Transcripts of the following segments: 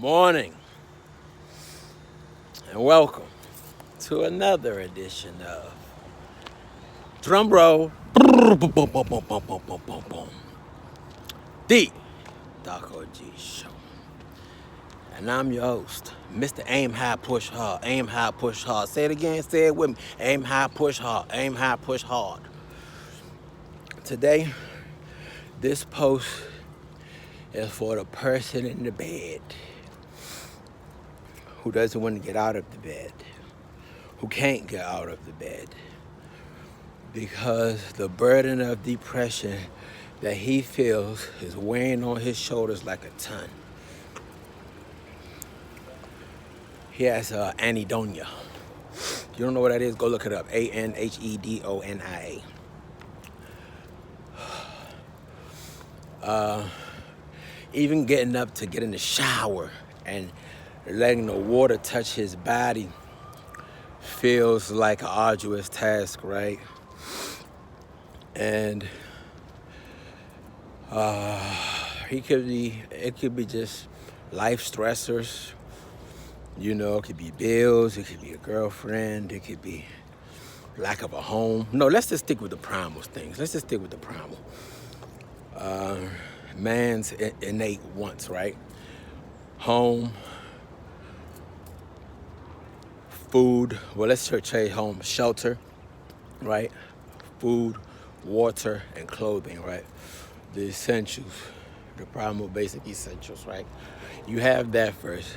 Morning, and welcome to another edition of Drum Roll, the Doc G Show. And I'm your host, Mr. Aim High, Push Hard. Aim High, Push Hard. Say it again, say it with me. Aim high, push hard. Aim high, push hard. Today, this post is for the person in the bed who doesn't want to get out of the bed, who can't get out of the bed because the burden of depression that he feels is weighing on his shoulders like a ton. He has anhedonia. You don't know what that is? Go look it up. Anhedonia. Even getting up to get in the shower and letting the water touch his body feels like an arduous task, right? And it could be just life stressors. You know, it could be bills, it could be a girlfriend, it could be lack of a home. No, let's just stick with the primal things. Let's just stick with the primal. Man's innate wants, right? Home, food, well, let's say home, shelter, right? Food, water, and clothing, right? The essentials, the primal basic essentials, right? You have that first.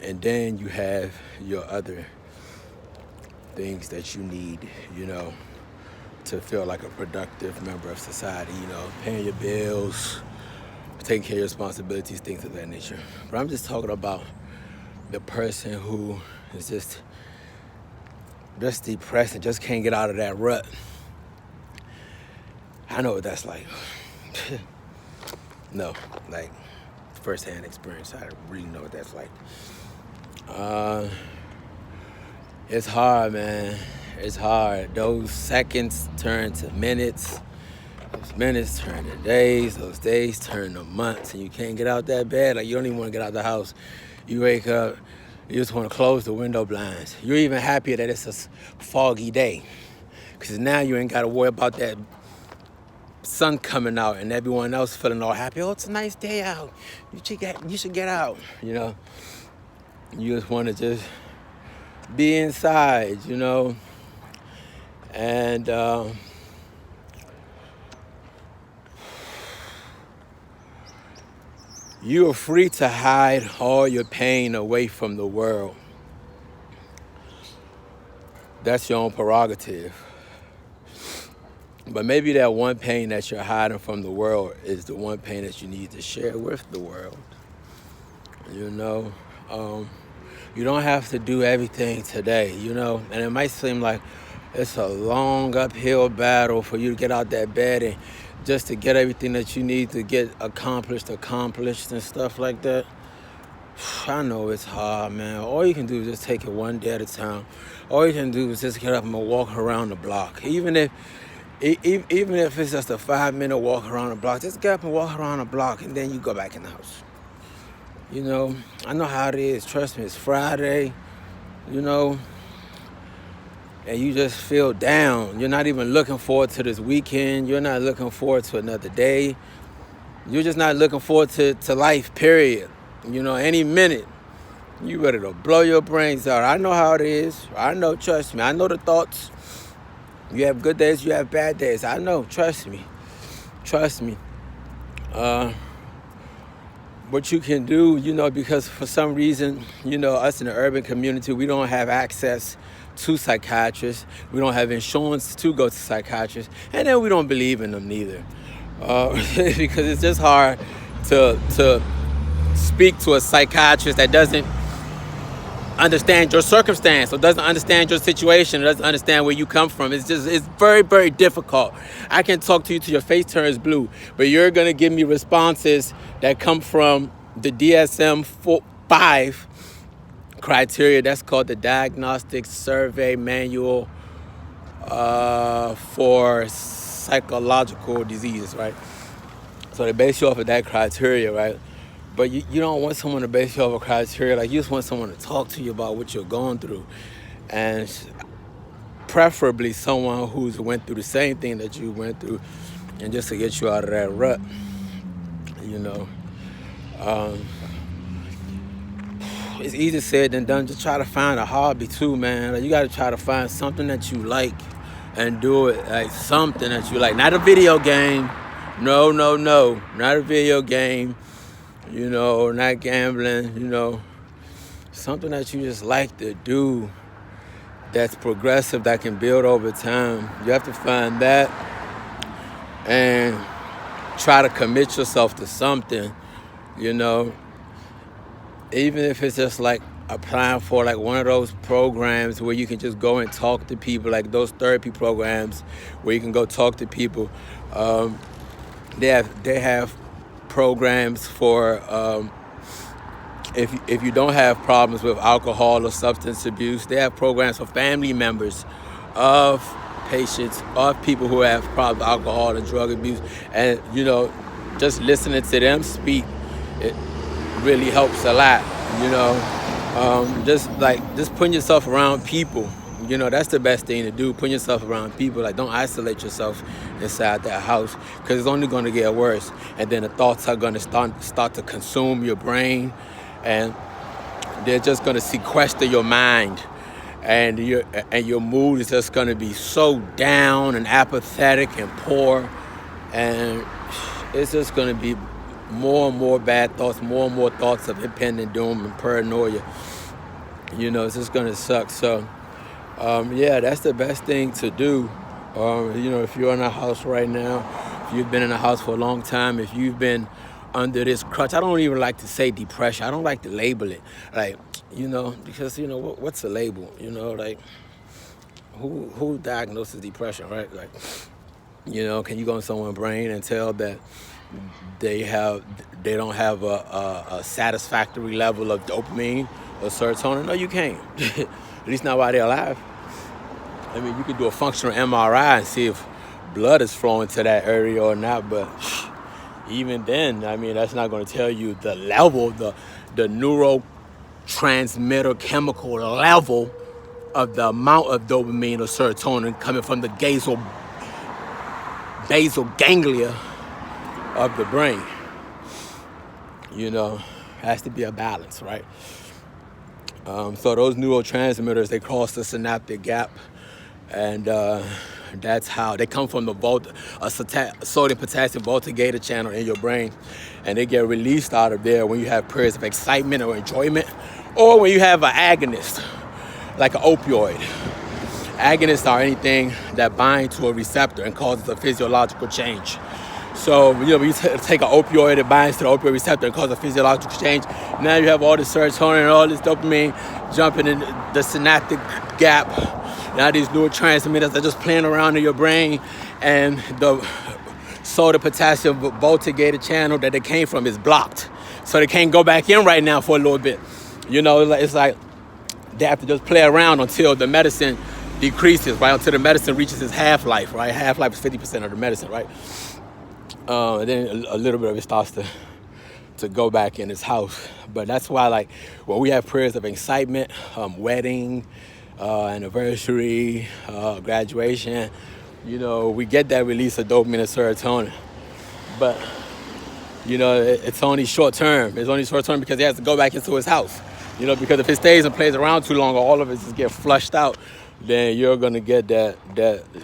And then you have your other things that you need, you know, to feel like a productive member of society, you know, paying your bills, taking care of your responsibilities, things of that nature. But I'm just talking about the person who is just depressed and just can't get out of that rut. I know what that's like. No, like first-hand experience. I really know what that's like. It's hard, man. It's hard. Those seconds turn to minutes. Those minutes turn to days. Those days turn to months. And you can't get out that bed. Like, you don't even want to get out the house. You wake up, you just want to close the window blinds. You're even happier that it's a foggy day. Because now you ain't got to worry about that sun coming out and everyone else feeling all happy. Oh, it's a nice day out. You should get out, you know. You just want to just be inside, you know. And you are free to hide all your pain away from the world. That's your own prerogative. But maybe that one pain that you're hiding from the world is the one pain that you need to share with the world. You know, you don't have to do everything today, you know, and it might seem like it's a long uphill battle for you to get out that bed and just to get everything that you need to get accomplished and stuff like that. I know it's hard, man. All you can do is just take it one day at a time. All you can do is just get up and walk around the block. Even if it's just a 5-minute walk around the block, just get up and walk around the block and then you go back in the house. You know, I know how it is. Trust me, it's Friday, you know, and you just feel down. You're not even looking forward to this weekend. You're not looking forward to another day. You're just not looking forward to life, period. You know, any minute, you ready to blow your brains out. I know how it is. I know, trust me. I know the thoughts. You have good days, you have bad days. I know, trust me. Trust me. What you can do, you know, because for some reason, you know, us in the urban community, we don't have access to psychiatrists. We don't have insurance to go to psychiatrists. And then we don't believe in them neither. Because it's just hard to speak to a psychiatrist that doesn't understand your circumstance or doesn't understand your situation or doesn't understand where you come from. It's very, very difficult. I can talk to you till your face turns blue, but you're going to give me responses that come from the DSM-5 criteria. That's called the Diagnostic Survey Manual for Psychological Diseases, right? So they base you off of that criteria, right? But you don't want someone to base you off a criteria. Like, you just want someone to talk to you about what you're going through. And preferably someone who's went through the same thing that you went through, and just to get you out of that rut, you know. It's easier said than done. Just try to find a hobby too, man. Like, you got to try to find something that you like and do it. Like, something that you like. Not a video game. No. Not a video game. You know, not gambling, you know. Something that you just like to do that's progressive, that can build over time. You have to find that and try to commit yourself to something, you know. Even if it's just like applying for like one of those programs where you can just go and talk to people, like those therapy programs where you can go talk to people. They have programs for if you don't have problems with alcohol or substance abuse. They have programs for family members of patients, of people who have problems with alcohol and drug abuse. And, you know, just listening to them speak, it really helps a lot, you know. Just putting yourself around people, you know, that's the best thing to do. Putting yourself around people. Like, don't isolate yourself inside that house, because it's only going to get worse. And then the thoughts are going to start to consume your brain, and they're just going to sequester your mind, and your mood is just going to be so down and apathetic and poor, and it's just going to be more and more bad thoughts, more and more thoughts of impending doom and paranoia. You know, it's just going to suck. So, yeah, that's the best thing to do. You know, if you're in a house right now, if you've been in a house for a long time, if you've been under this crutch, I don't even like to say depression. I don't like to label it. Like, you know, because, you know, what's a label? You know, like, who diagnoses depression, right? Like, you know, can you go in someone's brain and tell that they don't have a satisfactory level of dopamine or serotonin? No, you can't. At least not while they're alive. I mean, you can do a functional MRI and see if blood is flowing to that area or not, but even then, I mean, that's not going to tell you the level, the neurotransmitter chemical level of the amount of dopamine or serotonin coming from the basal ganglia of the brain. You know, has to be a balance, right? So those neurotransmitters, they cross the synaptic gap, and that's how they come from the sodium potassium voltage channel in your brain, and they get released out of there when you have periods of excitement or enjoyment, or when you have an agonist, like an opioid. Agonists are anything that bind to a receptor and causes a physiological change. So, you know, when you take an opioid, it binds to the opioid receptor and causes a physiological change. Now you have all this serotonin and all this dopamine jumping in the synaptic gap. Now these neurotransmitters are just playing around in your brain, and the sodium potassium voltage channel that they came from is blocked. So they can't go back in right now for a little bit. You know, it's like they have to just play around until the medicine decreases, right? Until the medicine reaches its half-life, right? Half-life is 50% of the medicine, right? And then a little bit of it starts to go back in its house. But that's why, like, when we have periods of excitement, wedding, anniversary, graduation, you know, we get that release of dopamine and serotonin. But, you know, it's only short term. It's only short term because he has to go back into his house. You know, because if it stays and plays around too long, all of it just get flushed out, then you're going to get that,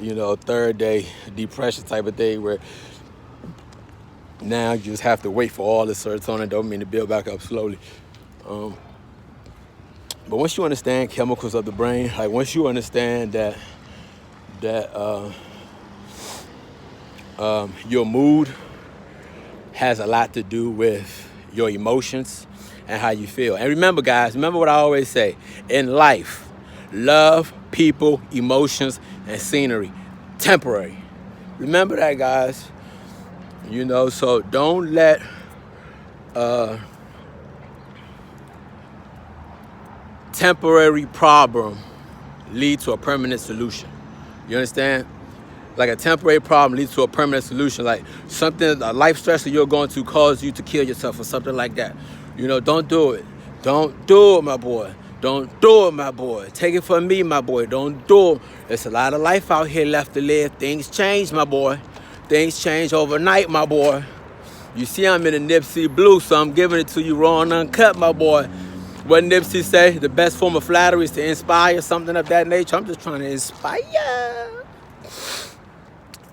you know, third day depression type of thing where now you just have to wait for all the serotonin and dopamine to build back up slowly. But once you understand chemicals of the brain, like once you understand that your mood has a lot to do with your emotions and how you feel. And remember, guys, remember what I always say. In life, love, people, emotions, and scenery, temporary. Remember that, guys. You know, so don't let temporary problem lead to a permanent solution. You understand? Like a temporary problem leads to a permanent solution. Like something, a life stressor you're going to cause you to kill yourself or something like that. You know, don't do it. Don't do it, my boy. Don't do it, my boy. Take it from me, my boy. Don't do it. There's a lot of life out here left to live. Things change, my boy. Things change overnight, my boy. You see I'm in a Nipsey blue, so I'm giving it to you raw and uncut, my boy. What Nipsey say? The best form of flattery is to inspire, something of that nature. I'm just trying to inspire.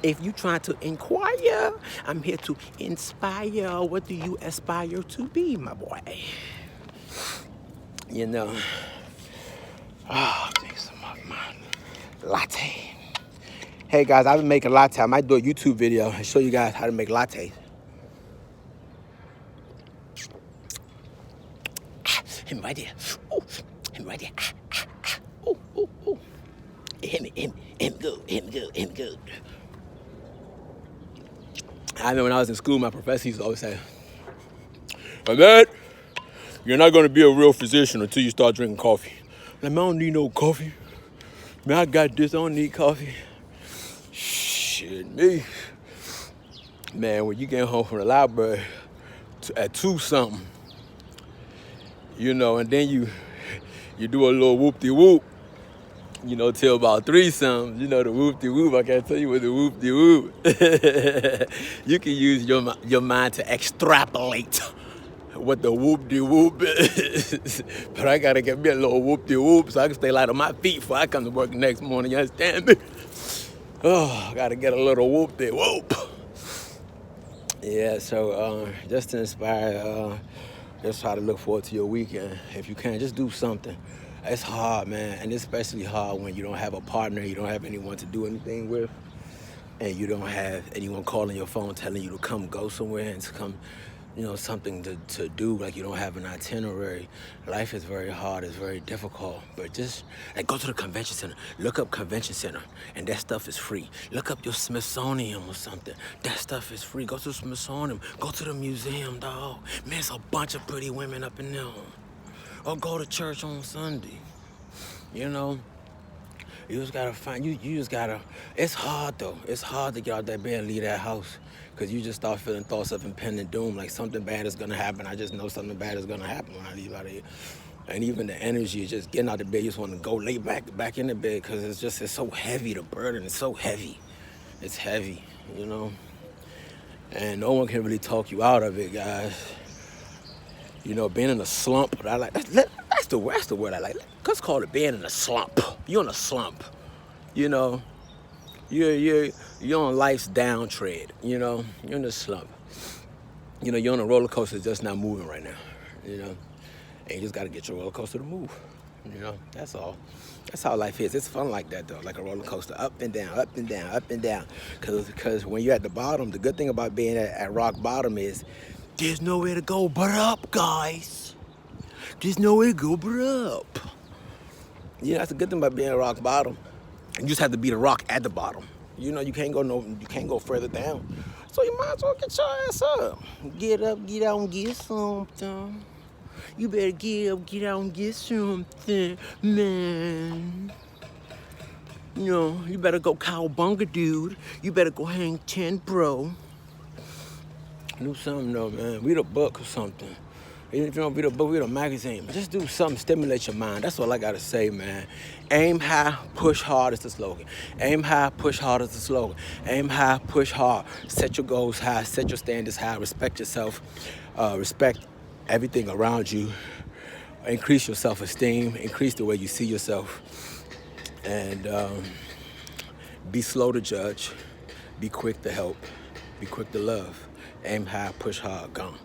If you trying to inquire, I'm here to inspire. What do you aspire to be, my boy? You know, take some of my latte. Hey guys, I've been making latte. I might do a YouTube video and show you guys how to make lattes. Him right there. Ooh, him right there. Ooh, ooh, ooh. Him good. I remember when I was in school, my professor used to always say, "Man, you're not gonna be a real physician until you start drinking coffee." Like, man, I don't need no coffee. Man, I got this, I don't need coffee. Shit, me. Man, when you get home from the library at 2 something, you know, and then you do a little whoop-de-whoop, you know, till about 3 something, you know, the whoop-de-whoop, I can't tell you what the whoop-de-whoop. You can use your mind to extrapolate what the whoop-de-whoop is. But I gotta get me a little whoop-de-whoop so I can stay light on my feet before I come to work the next morning, you understand me? Oh, I gotta get a little whoop-de-whoop. Yeah, so just to inspire, just try to look forward to your weekend. If you can, just do something. It's hard, man, and it's especially hard when you don't have a partner, you don't have anyone to do anything with, and you don't have anyone calling your phone telling you to come go somewhere and to come, you know, something to do, like you don't have an itinerary. Life is very hard, it's very difficult, but just like go to the convention center, look up convention center, and that stuff is free. Look up your Smithsonian or something, that stuff is free. Go to the Smithsonian, go to the museum, dog. Man, there's a bunch of pretty women up in there. Or go to church on Sunday, you know? You just gotta find, you just gotta, it's hard though. It's hard to get out that bed and leave that house because you just start feeling thoughts of impending doom, like something bad is gonna happen. I just know something bad is gonna happen when I leave out of here. And even the energy of just getting out of bed, you just wanna go lay back in the bed because it's so heavy, the burden is so heavy. It's heavy, you know? And no one can really talk you out of it, guys. You know, being in a slump, I like that's the word I like. Let's call it being in a slump. You're in a slump. You know, you're on life's downtread. You know, you're in a slump. You know, you're on a roller coaster just not moving right now. You know, and you just got to get your roller coaster to move. You know, that's all. That's how life is. It's fun like that though, like a roller coaster, up and down, up and down, up and down. Because when you're at the bottom, the good thing about being at rock bottom is there's nowhere to go but up, guys. There's nowhere to go but up. Yeah, that's the good thing about being at rock bottom. You just have to be the rock at the bottom. You know, you can't go further down. So you might as well get your ass up. Get up, get out and get something. You better get up, get out and get something, man. You know, you better go cowbunga, dude. You better go hang 10, bro. Do something though, man. Read a book or something. Even if you don't read a book, read a magazine. But just do something, stimulate your mind. That's all I gotta say, man. Aim high, push hard is the slogan. Aim high, push hard is the slogan. Aim high, push hard. Set your goals high, set your standards high, respect yourself, respect everything around you. Increase your self-esteem, increase the way you see yourself. And be slow to judge, be quick to help, be quick to love. Aim high, push hard, gone.